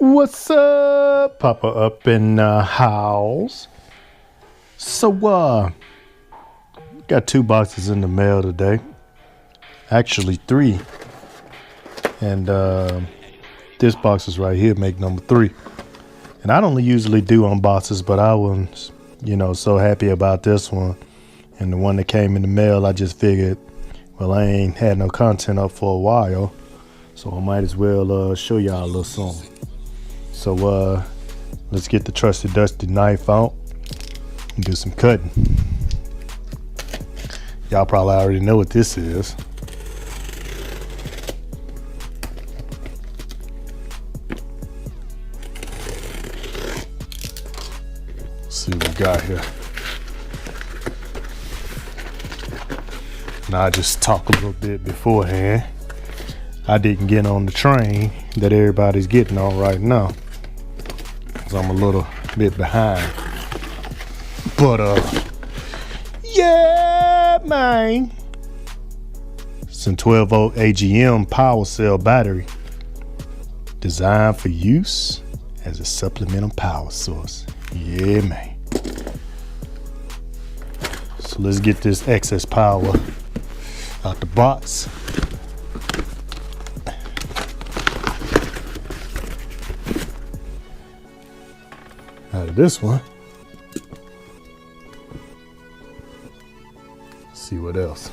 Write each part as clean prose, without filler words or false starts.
What's up? Poppa up in the house. So, got 2 boxes in the mail today. Actually 3. And this box is right here, make number 3. And I don't usually do unboxes, but I was, so happy about this one. And the one that came in the mail, I just figured, well, I ain't had no content up for a while, so I might as well show y'all a little something. So let's get the trusty dusty knife out and do some cutting. Y'all probably already know what this is. Let's see what we got here. Now I just talk a little bit beforehand. I didn't get on the train that everybody's getting on right now, cause I'm a little bit behind. But yeah, man. It's a 12-volt AGM power cell battery designed for use as a supplemental power source. Yeah, man. So let's get this excess power out the box. Out of this one. Let's see what else.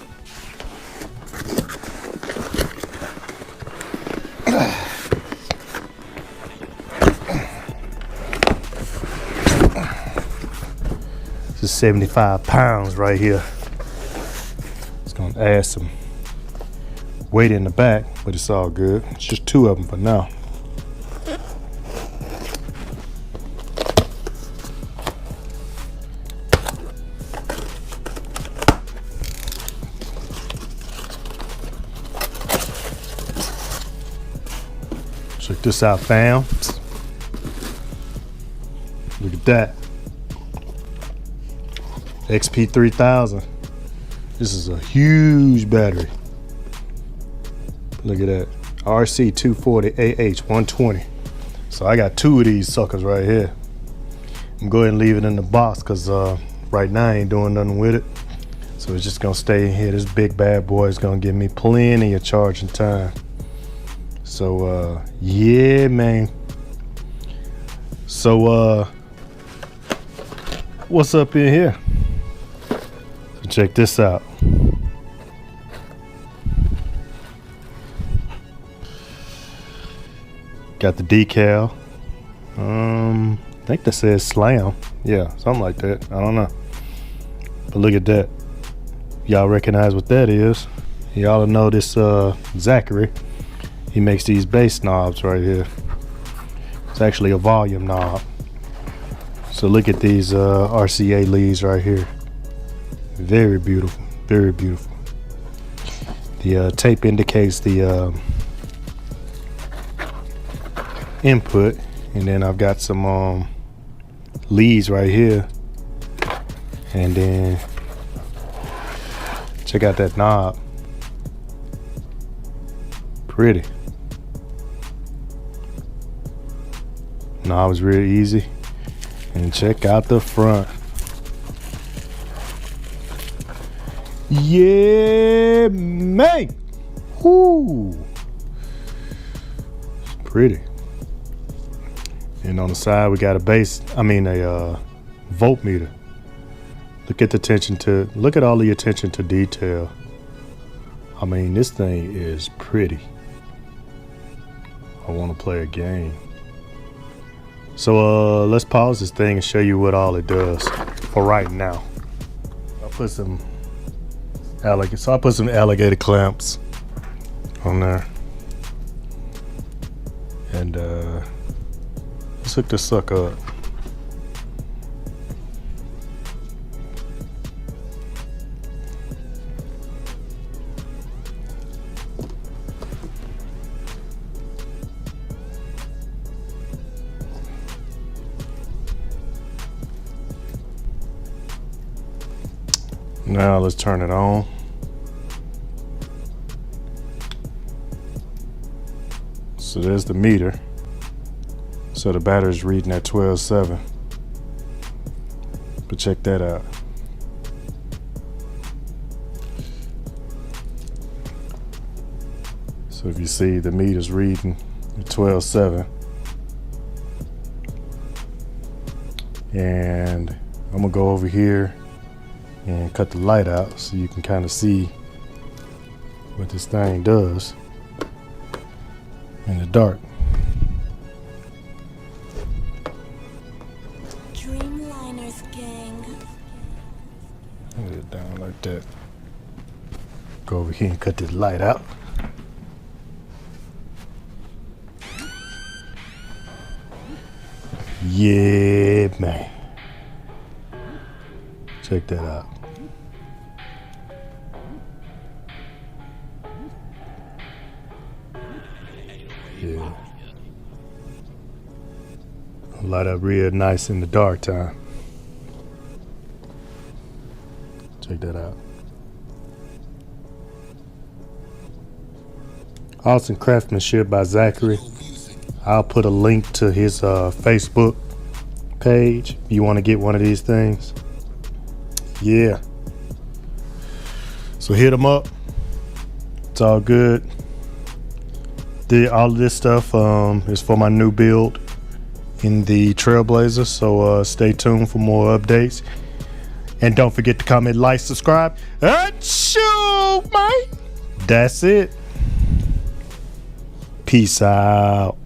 This is 75 pounds right here. It's gonna add some weight in the back, but it's all good. It's just 2 of them for now. Check this out, fam. Look at that. XP3000. This is a huge battery. Look at that. RC240AH120. So I got 2 of these suckers right here. I'm going to go ahead and leave it in the box because right now I ain't doing nothing with it. So it's just going to stay in here. This big bad boy is going to give me plenty of charging time. So yeah, man. So what's up in here? So check this out. Got the decal. I think that says Slam. Yeah, something like that. I don't know. But look at that. Y'all recognize what that is. Y'all know this Zachary. He makes these bass knobs right here. It's actually a volume knob. So look at these RCA leads right here. Very beautiful, very beautiful. The tape indicates the input, and then I've got some leads right here. And then check out that knob. Pretty. Knob is real easy. And check out the front. Yeah, man. Whoo. It's pretty. And on the side we got a voltmeter. Look at all the attention to detail. I mean, this thing is pretty. I want to play a game. So let's pause this thing and show you what all it does for right now. I put some alligator clamps on there. And let's hook this sucker up. Now let's turn it on. So there's the meter. So the battery's reading at 12.7. But check that out. So if you see, the meter's reading at 12.7. And I'm gonna go over here and cut the light out so you can kind of see what this thing does in the dark. Dreamliners gang. Put it down like that. Go over here and cut this light out. Yeah, man. Check that out. Yeah. Light up real nice in the dark time. Check that out. Awesome craftsmanship by Zachary. I'll put a link to his Facebook page if you want to get one of these things. Yeah. So hit him up. It's all good. All of this stuff is for my new build in the Trailblazer. So stay tuned for more updates. And don't forget to comment, like, subscribe. Achoo, mate. That's it. Peace out.